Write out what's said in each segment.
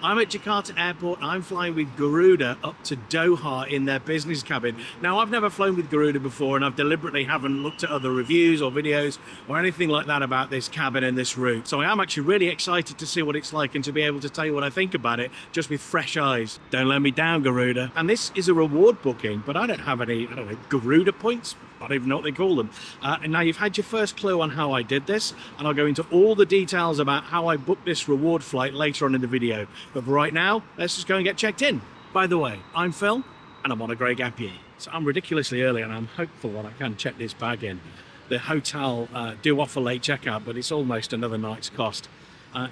I'm at Jakarta Airport. I'm flying with Garuda up to Doha in their business cabin. Now, I've never flown with Garuda before, and I've deliberately haven't looked at other reviews or videos or anything like that about this cabin and this route. So I am actually really excited to see what it's like and to be able to tell you what I think about it just with fresh eyes. Don't let me down, Garuda. And this is a reward booking, but I don't have any, Garuda points. I don't even know what they call them. And now you've had your first clue on how I did this, and I'll go into all the details about how I booked this reward flight later on in the video. But for right now, let's just go and get checked in. By the way, I'm Phil, and I'm on a grey gap year. So I'm ridiculously early, and I'm hopeful that I can check this bag in. The hotel do offer late checkout, but it's almost another night's cost.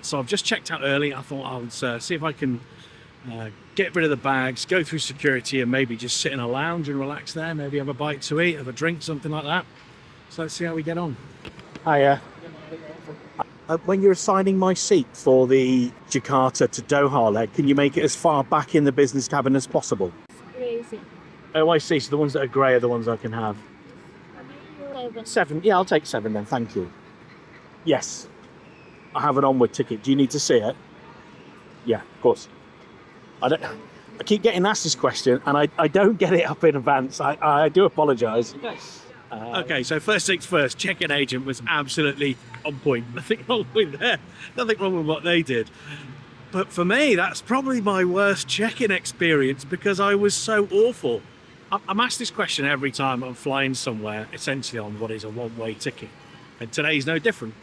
So I've just checked out early. I thought I would see if I can get rid of the bags, go through security, and maybe just sit in a lounge and relax there. Maybe have a bite to eat, have a drink, something like that. So let's see how we get on. Hiya. When you're assigning my seat for the Jakarta to Doha leg, can you make it as far back in the business cabin as possible? Oh, I see. So the ones that are grey are the ones I can have. 7. Yeah, I'll take 7 then. Thank you. Yes. I have an onward ticket. Do you need to see it? Yeah, of course. I keep getting asked this question, and I don't get it up in advance. I do apologise. Okay, so first things first, check-in agent was absolutely on point. Nothing wrong with that. Nothing wrong with what they did. But for me, that's probably my worst check-in experience because I was so awful. I'm asked this question every time I'm flying somewhere, essentially on what is a one-way ticket. And today's no different.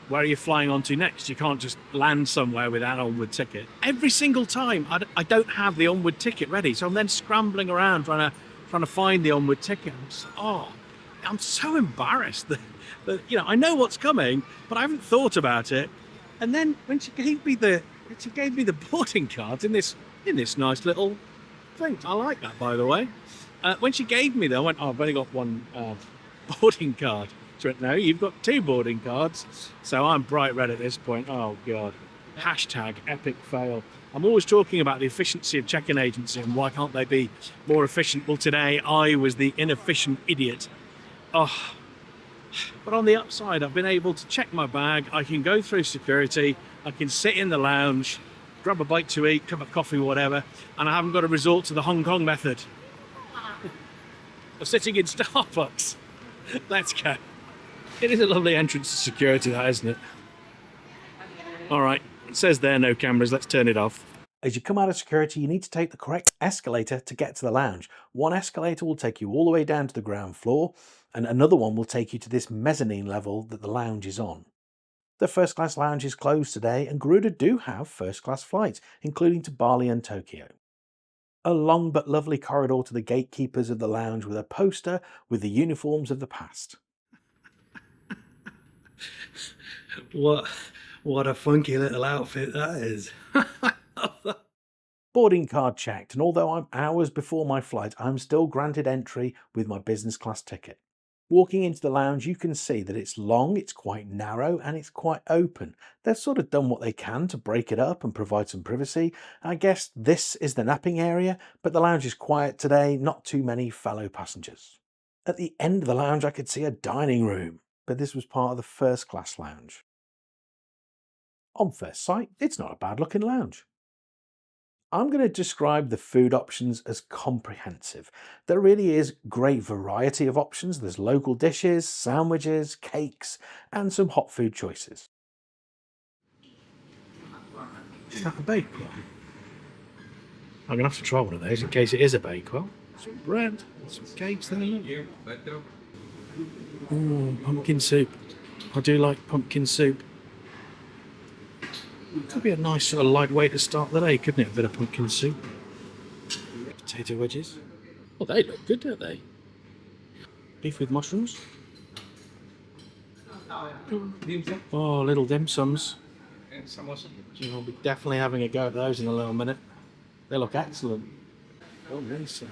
Where are you flying on to next? You can't just land somewhere without an onward ticket. Every single time, I don't have the onward ticket ready, so I'm then scrambling around trying to find the onward ticket. I'm so embarrassed that I know what's coming, but I haven't thought about it. And then when she gave me the boarding cards in this nice little thing, I like that, by the way. When she gave me that, I went, "Oh, I've only got one boarding card." She went, "No, you've got 2 boarding cards." So I'm bright red at this point. Oh God. Hashtag epic fail. I'm always talking about the efficiency of check-in agency and why can't they be more efficient. Well, today I was the inefficient idiot. Oh, but on the upside, I've been able to check my bag. I can go through security. I can sit in the lounge, grab a bite to eat, cup of coffee, whatever, and I haven't got to resort to the Hong Kong method of sitting in Starbucks. Let's go. It is a lovely entrance to security, that, isn't it? All right, it says there, no cameras. Let's turn it off. As you come out of security, you need to take the correct escalator to get to the lounge. One escalator will take you all the way down to the ground floor, and another one will take you to this mezzanine level that the lounge is on. The first class lounge is closed today, and Garuda do have first class flights, including to Bali and Tokyo. A long but lovely corridor to the gatekeepers of the lounge with a poster with the uniforms of the past. What a funky little outfit that is. Boarding card checked, and although I'm hours before my flight, I'm still granted entry with my business class ticket. Walking into the lounge, you can see that it's long, it's quite narrow, and it's quite open. They've sort of done what they can to break it up and provide some privacy. I guess this is the napping area, but the lounge is quiet today, not too many fellow passengers. At the end of the lounge, I could see a dining room, but this was part of the first class lounge. On first sight, it's not a bad looking lounge. I'm going to describe the food options as comprehensive. There really is great variety of options. There's local dishes, sandwiches, cakes, and some hot food choices. Is that a bakewell? I'm going to have to try one of those in case it is a bakewell. Some bread, some cakes there, look. Ooh, pumpkin soup. I do like pumpkin soup. Could be a nice sort of light way to start the day, couldn't it? A bit of pumpkin soup. Potato wedges. Oh, they look good, don't they? Beef with mushrooms. Oh, little dim sums. I'll be definitely having a go at those in a little minute. They look excellent. Oh, nice.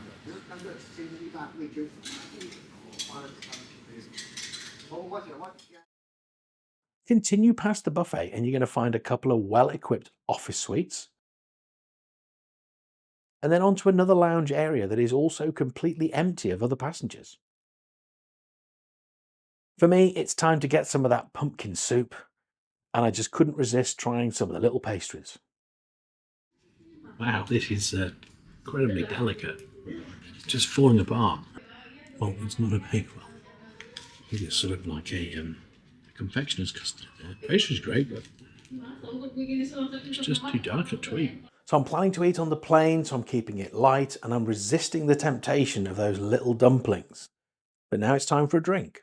Continue past the buffet and you're going to find a couple of well-equipped office suites. And then onto another lounge area that is also completely empty of other passengers. For me, it's time to get some of that pumpkin soup, and I just couldn't resist trying some of the little pastries. Wow, this is incredibly delicate. It's just falling apart. Well, it's not a big one. I think it's sort of like a confectioner's custard. The pastry's great, but it's just too delicate to eat. So I'm planning to eat on the plane, so I'm keeping it light, and I'm resisting the temptation of those little dumplings. But now it's time for a drink.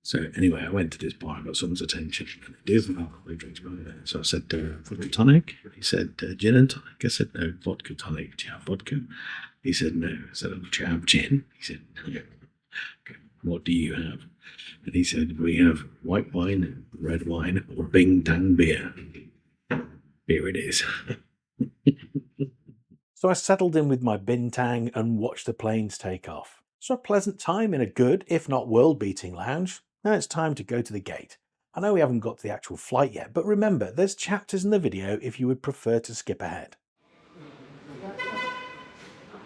So anyway, I went to this bar, I got someone's attention, and it is an alcoholic drinks bar. So I said, vodka tonic? He said, gin and tonic? I said, no, vodka tonic. Do you have vodka? He said, no. I said, do you have gin? He said, no. Okay, what do you have? And he said, we have white wine, red wine, or Bing Tang beer. Here it is. So I settled in with my bintang and watched the planes take off. So a pleasant time in a good, if not world-beating lounge. Now it's time to go to the gate. I know we haven't got to the actual flight yet, but remember, there's chapters in the video if you would prefer to skip ahead.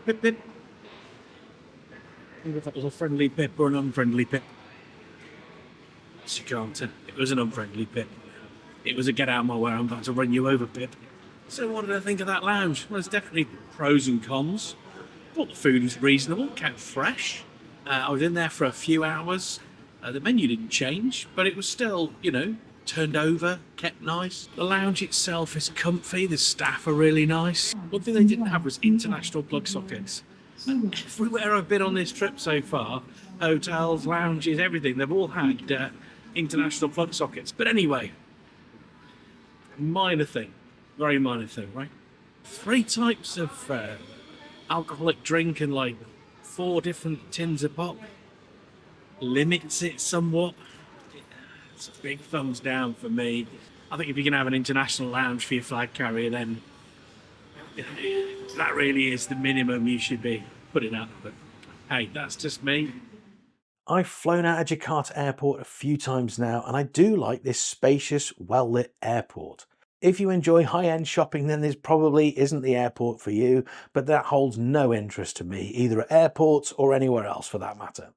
Pip, pip. I wonder if that was a friendly pip or an unfriendly pip. Jakarta. It was an unfriendly pip. It was a get out of my way, I'm about to run you over pip. So what did I think of that lounge? Well, there's definitely pros and cons. Thought the food was reasonable, kept fresh. I was in there for a few hours. The menu didn't change, but it was still, you know, turned over, kept nice. The lounge itself is comfy, the staff are really nice. One thing they didn't have was international plug sockets. And everywhere I've been on this trip so far, hotels, lounges, everything, they've all had international plug sockets. But anyway, minor thing, very minor thing, right? 3 types of alcoholic drink and like 4 different tins of pop limits it somewhat. It's a big thumbs down for me. I think if you can have an international lounge for your flag carrier, then that really is the minimum you should be putting out. But hey, that's just me. I've flown out of Jakarta Airport a few times now, and I do like this spacious, well-lit airport. If you enjoy high-end shopping, then this probably isn't the airport for you, but that holds no interest to me, either at airports or anywhere else for that matter.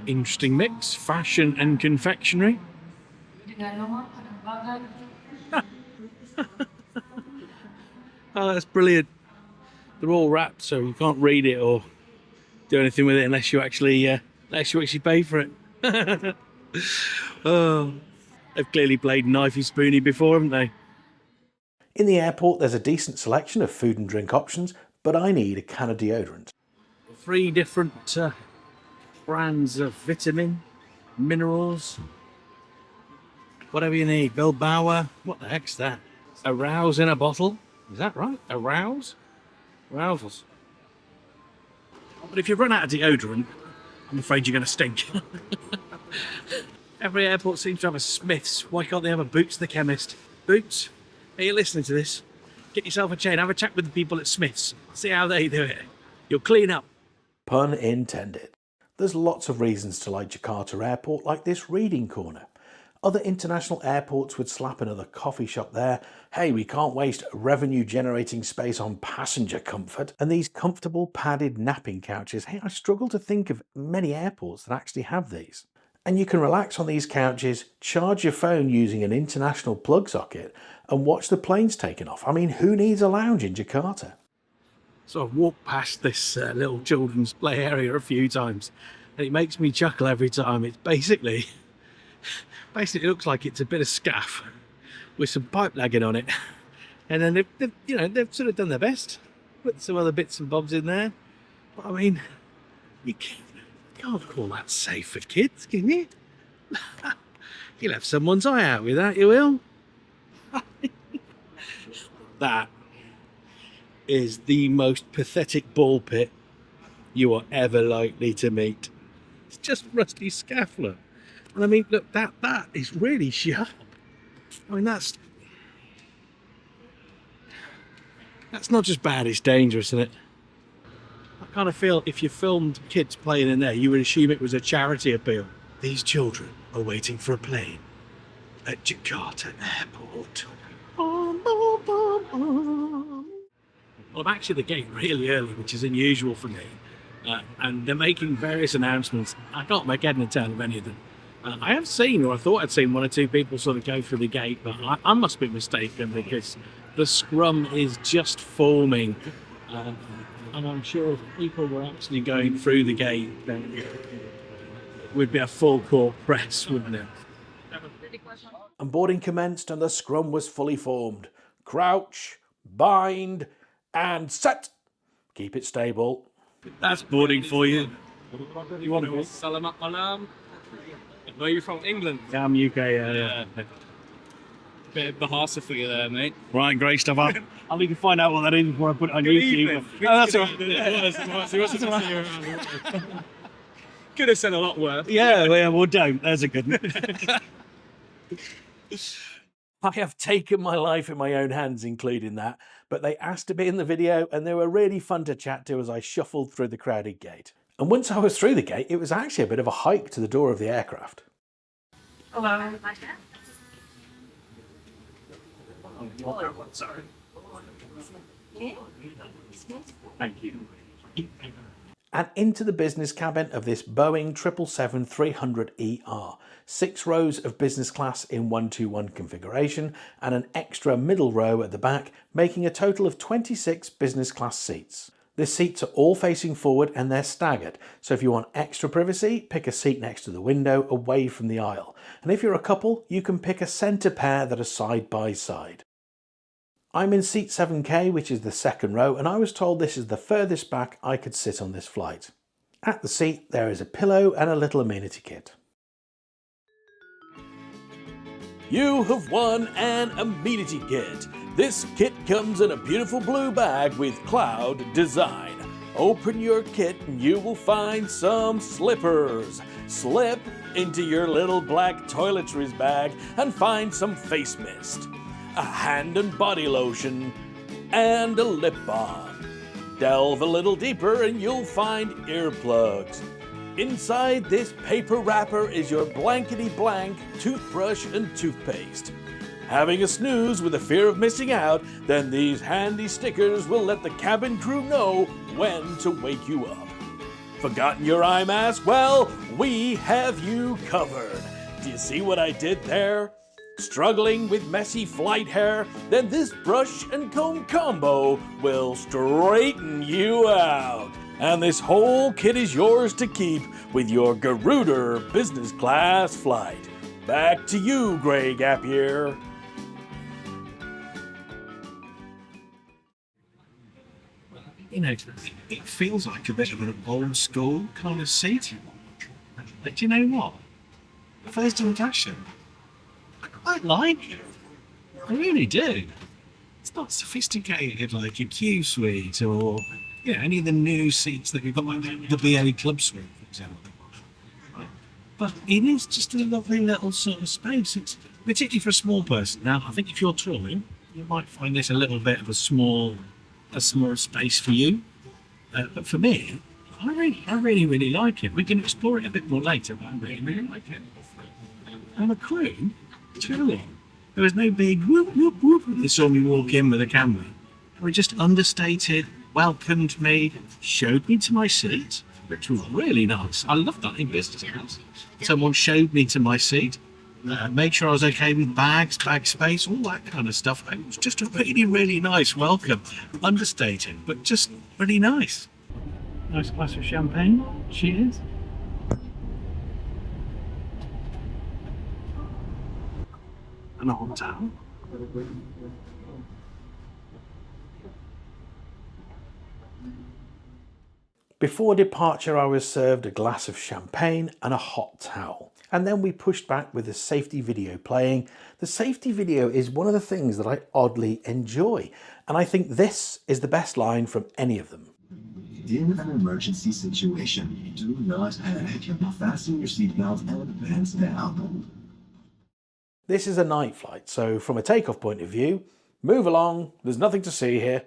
Interesting mix, fashion and confectionery. Oh, that's brilliant. They're all wrapped, so you can't read it or do anything with it unless you actually pay for it. Oh, they've clearly played knifey spoony before, haven't they? In the airport, there's a decent selection of food and drink options, but I need a can of deodorant. 3 different brands of vitamin, minerals, whatever you need. Bilbao, what the heck's that? Arouse in a bottle? Is that right? Arouse? Arousals. But if you run out of deodorant, I'm afraid you're going to stink. Every airport seems to have a Smith's. Why can't they have a Boots the Chemist? Boots, are you listening to this? Get yourself a chain, have a chat with the people at Smith's. See how they do it. You'll clean up. Pun intended. There's lots of reasons to like Jakarta Airport, like this reading corner. Other international airports would slap another coffee shop there. Hey, we can't waste revenue generating space on passenger comfort. And these comfortable padded napping couches, hey, I struggle to think of many airports that actually have these. And you can relax on these couches, charge your phone using an international plug socket, and watch the planes taking off. I mean, who needs a lounge in Jakarta? So I've walked past this little children's play area a few times, and it makes me chuckle every time. It's basically it looks like it's a bit of scaff with some pipe lagging on it, and then they've sort of done their best, put some other bits and bobs in there. But I mean, you can't call that safe for kids, can you? You'll have someone's eye out with that, you will. That is the most pathetic ball pit you are ever likely to meet. It's just rusty scaffler. And I mean, look, that is really sharp. I mean, that's not just bad, it's dangerous, isn't it? I kind of feel if you filmed kids playing in there, you would assume it was a charity appeal. These children are waiting for a plane at Jakarta Airport. Well, I'm actually at the gate really early, which is unusual for me. And they're making various announcements. I can't make head and tail of any of them. I have seen, or I thought I'd seen 1 or 2 people sort of go through the gate, but I must be mistaken because the scrum is just forming. And I'm sure if people were actually going through the gate, then it would be a full court press, wouldn't it? And boarding commenced and the scrum was fully formed. Crouch, bind, and set. Keep it stable. That's boarding for you. You want to Salamat malam. Where are you from? England? I'm UK, yeah. Bit of Bahasa for you there, mate. Right, great stuff. I'll need to find out what that is before I put it on YouTube. That's all right. It was. Could have said a lot worse. Yeah, well, don't. There's a good one. I have taken my life in my own hands, including that, but they asked to be in the video and they were really fun to chat to as I shuffled through the crowded gate. And once I was through the gate, it was actually a bit of a hike to the door of the aircraft. Hello. Sorry. Thank you. And into the business cabin of this Boeing 777-300ER. 6 rows of business class in 121 configuration and an extra middle row at the back, making a total of 26 business class seats. The seats are all facing forward and they're staggered, so if you want extra privacy, pick a seat next to the window away from the aisle. And if you're a couple, you can pick a centre pair that are side by side. I'm in seat 7K, which is the second row, and I was told this is the furthest back I could sit on this flight. At the seat, there is a pillow and a little amenity kit. You have won an amenity kit. This kit comes in a beautiful blue bag with cloud design. Open your kit and you will find some slippers. Slip into your little black toiletries bag and find some face mist, a hand and body lotion, and a lip balm. Delve a little deeper and you'll find earplugs. Inside this paper wrapper is your blankety-blank toothbrush and toothpaste. Having a snooze with a fear of missing out, then these handy stickers will let the cabin crew know when to wake you up. Forgotten your eye mask? Well, we have you covered. Do you see what I did there? Struggling with messy flight hair? Then this brush and comb combo will straighten you out. And this whole kit is yours to keep with your Garuda business class flight. Back to you, Grey Gap Year. You know, it feels like a bit of an old school kind of seat. But do you know what? First impression, I quite like it. I really do. It's not sophisticated like a Q suite or any of the new seats that we've got, like the BA Club Suite, for example. But it is just a lovely little sort of space. It's particularly for a small person. Now, I think if you're tall, you might find this a little bit of a small space for you. But for me, I really like it. We can explore it a bit more later, but I really like it. And the crew, truly, there was no big whoop whoop whoop. They saw me walk in with a camera. They were just understated, welcomed me, showed me to my seat, which was really nice. I love that in business class. Someone showed me to my seat, made sure I was okay with bags, bag space, all that kind of stuff. It was just a really nice welcome. Understated, but just really nice. Nice glass of champagne. Cheers. And a hot towel. Before departure, I was served a glass of champagne and a hot towel. And then we pushed back with the safety video playing. The safety video is one of the things that I oddly enjoy. And I think this is the best line from any of them. In an emergency situation, do not panic. Fasten your seatbelt and advance down. This is a night flight, so from a takeoff point of view, move along, there's nothing to see here.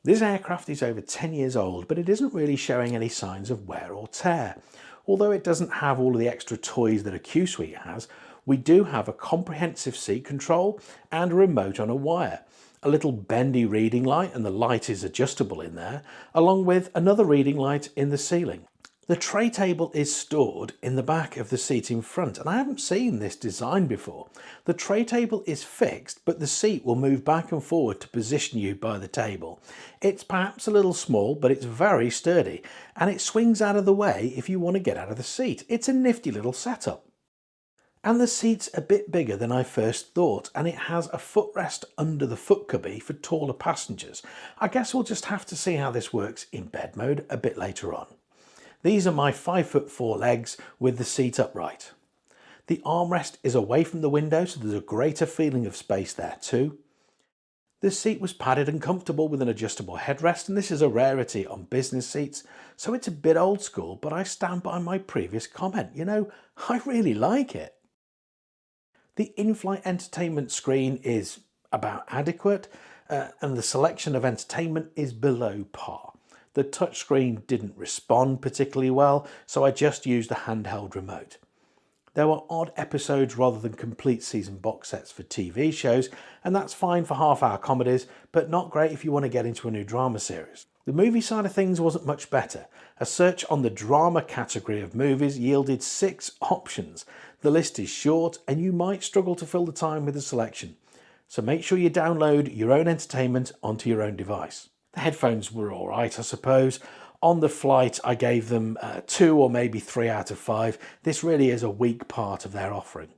This aircraft is over 10 years old, but it isn't really showing any signs of wear or tear. Although it doesn't have all of the extra toys that a Q Suite has, we do have a comprehensive seat control and a remote on a wire, a little bendy reading light, and the light is adjustable in there, along with another reading light in the ceiling. The tray table is stored in the back of the seat in front, and I haven't seen this design before. The tray table is fixed, but the seat will move back and forward to position you by the table. It's perhaps a little small, but it's very sturdy, and it swings out of the way if you want to get out of the seat. It's a nifty little setup. And the seat's a bit bigger than I first thought, and it has a footrest under the foot cubby for taller passengers. I guess we'll just have to see how this works in bed mode a bit later on. These are my 5'4" legs with the seat upright. The armrest is away from the window, so there's a greater feeling of space there too. The seat was padded and comfortable with an adjustable headrest, and this is a rarity on business seats, so it's a bit old school, but I stand by my previous comment. You know, I really like it. The in-flight entertainment screen is about adequate, and the selection of entertainment is below par. The touchscreen didn't respond particularly well, so I just used the handheld remote. There were odd episodes rather than complete season box sets for TV shows, and that's fine for half-hour comedies, but not great if you want to get into a new drama series. The movie side of things wasn't much better. A search on the drama category of movies yielded 6 options. The list is short, and you might struggle to fill the time with a selection. So make sure you download your own entertainment onto your own device. The headphones were alright, I suppose. On the flight, I gave them 2 or maybe 3 out of 5. This really is a weak part of their offering.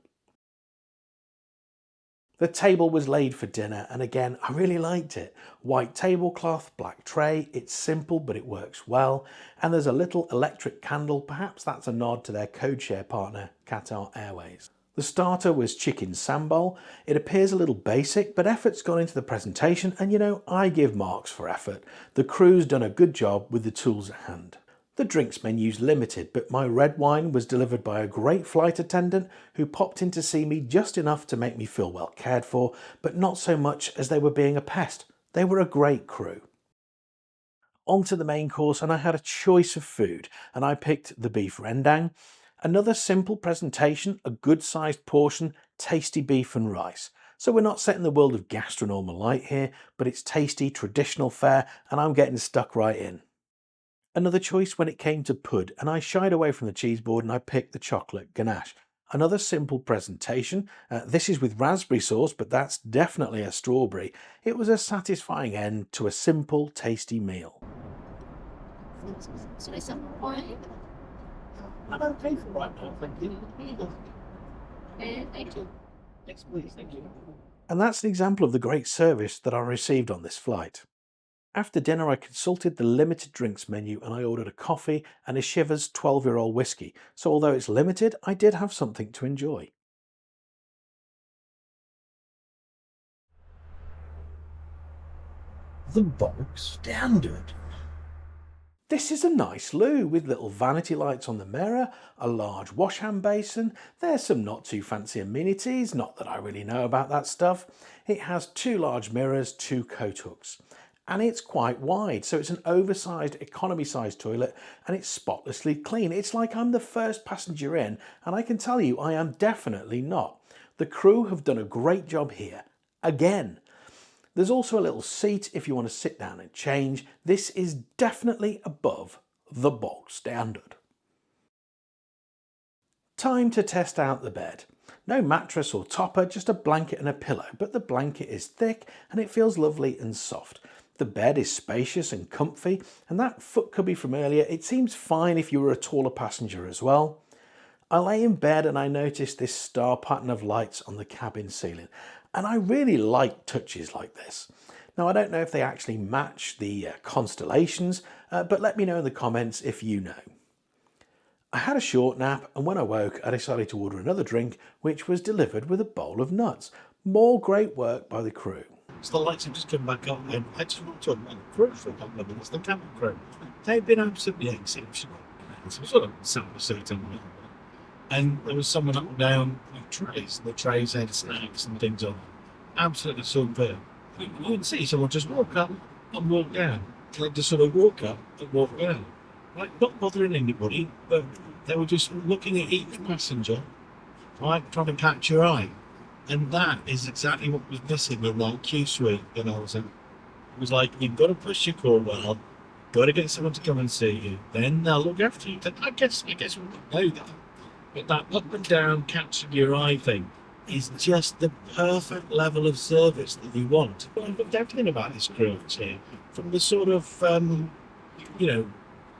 The table was laid for dinner, and again, I really liked it. White tablecloth, black tray, it's simple but it works well, and there's a little electric candle. Perhaps that's a nod to their codeshare partner, Qatar Airways. The starter was chicken sambal. It appears a little basic, but effort's gone into the presentation, and you know, I give marks for effort. The crew's done a good job with the tools at hand. The drinks menu's limited, but my red wine was delivered by a great flight attendant who popped in to see me just enough to make me feel well cared for, but not so much as they were being a pest. They were a great crew. On to the main course, and I had a choice of food, and I picked the beef rendang. Another simple presentation, a good-sized portion, tasty beef and rice. So we're not set in the world of gastronormal light here, but it's tasty, traditional fare, and I'm getting stuck right in. Another choice when it came to pud, and I shied away from the cheese board and I picked the chocolate ganache. Another simple presentation. This is with raspberry sauce, but that's definitely a strawberry. It was a satisfying end to a simple, tasty meal. I'm okay for right now, thank you. Thank you. Yes, please, thank you. And that's an example of the great service that I received on this flight. After dinner, I consulted the limited drinks menu and I ordered a coffee and a Shivers 12-year-old whiskey. So although it's limited, I did have something to enjoy. The Bog Standard. This is a nice loo with little vanity lights on the mirror, a large wash hand basin. There's some not too fancy amenities, not that I really know about that stuff. It has 2 large mirrors, 2 coat hooks. And it's quite wide, so it's an oversized economy-sized toilet and it's spotlessly clean. It's like I'm the first passenger in, and I can tell you I am definitely not. The crew have done a great job here. Again. There's also a little seat if you want to sit down and change. This is definitely above the Bog Standard. Time to test out the bed. No mattress or topper, just a blanket and a pillow, but the blanket is thick and it feels lovely and soft. The bed is spacious and comfy, and that foot cubby from earlier, it seems fine if you were a taller passenger as well. I lay in bed and I noticed this star pattern of lights on the cabin ceiling. And I really like touches like this. Now, I don't know if they actually match the constellations, but let me know in the comments if you know. I had a short nap, and when I woke, I decided to order another drink, which was delivered with a bowl of nuts. More great work by the crew. So the lights have just come back on, and I just want to talk about the crew for a couple of minutes, the cabin crew. They've been absolutely exceptional. So sort of sat in the seat on me. And there was someone up and down with trays. The trays had snacks and things on. Absolutely superb. You would see someone just walk up and walk down. They just sort of walk up and walk down. Like, not bothering anybody, but they were just looking at each passenger, like trying to catch your eye. And that is exactly what was missing in that queue suite that I was in. It was like, you've got to push your call well, got to get someone to come and see you. Then they'll look after you. Then I guess we know that. But that up and down catching your eye thing is just the perfect level of service that you want. I loved everything about this cruise here, from the sort of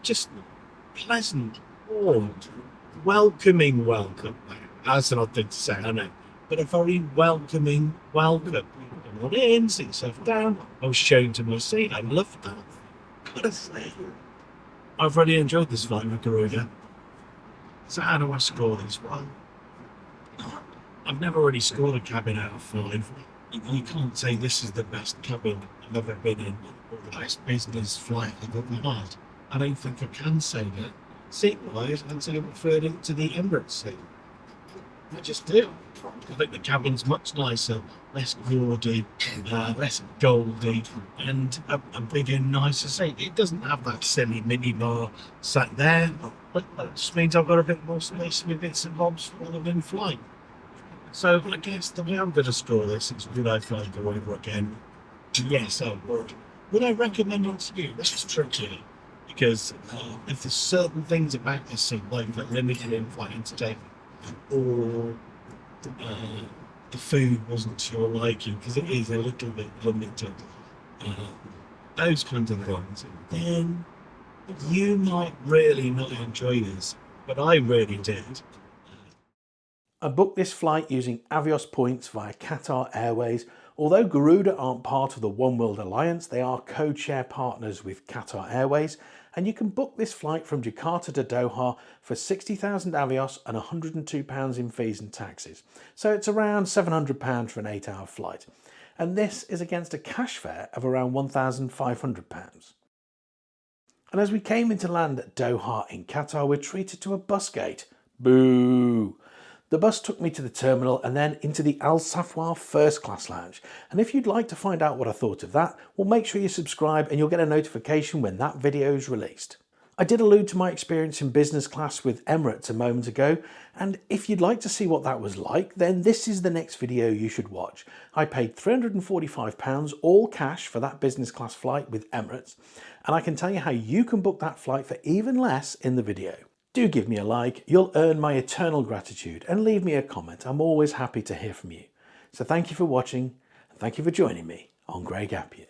just pleasant, warm, welcoming welcome. That's an odd thing to say, I know, but a very welcoming welcome. Come on in, sit yourself down. I was shown to my seat. I loved that. Gotta say, I've really enjoyed this flight with Garuda. So how do I score this one? I've never really scored a cabin out of 5. You can't say this is the best cabin I've ever been in, or the best business flight I've ever had. I don't think I can say that. Seat-wise, I'd say I preferred it to the Emirates seat. I just do. I think the cabin's much nicer, less gaudy, less goldy, and a bigger, nicer seat. It doesn't have that silly mini bar sat there, but that just means I've got a bit more space with bits and bobs while I'm in flight. So I guess the way I'm going to score this is, would I fly Garuda again? Yes, I would. Would I recommend it to you? This is tricky, because if there's certain things about this seat, like the limited in-flight entertainment, or the food wasn't to your liking, because it is a little bit limited, those kinds of things, then you might really not enjoy this. But I really did. I booked this flight using Avios points via Qatar Airways. Although Garuda aren't part of the One World Alliance, they are code-share partners with Qatar Airways, and you can book this flight from Jakarta to Doha for 60,000 Avios and £102 in fees and taxes. So it's around £700 for an 8-hour flight. And this is against a cash fare of around £1,500. And as we came into land at Doha in Qatar, we're treated to a bus gate. Boo! The bus took me to the terminal and then into the Al Safwar first class lounge. And if you'd like to find out what I thought of that, well, make sure you subscribe and you'll get a notification when that video is released. I did allude to my experience in business class with Emirates a moment ago, and if you'd like to see what that was like, then this is the next video you should watch. I paid £345 all cash for that business class flight with Emirates, and I can tell you how you can book that flight for even less in the video. Do give me a like, you'll earn my eternal gratitude, and leave me a comment. I'm always happy to hear from you. So thank you for watching, and thank you for joining me on Grey Gap Year.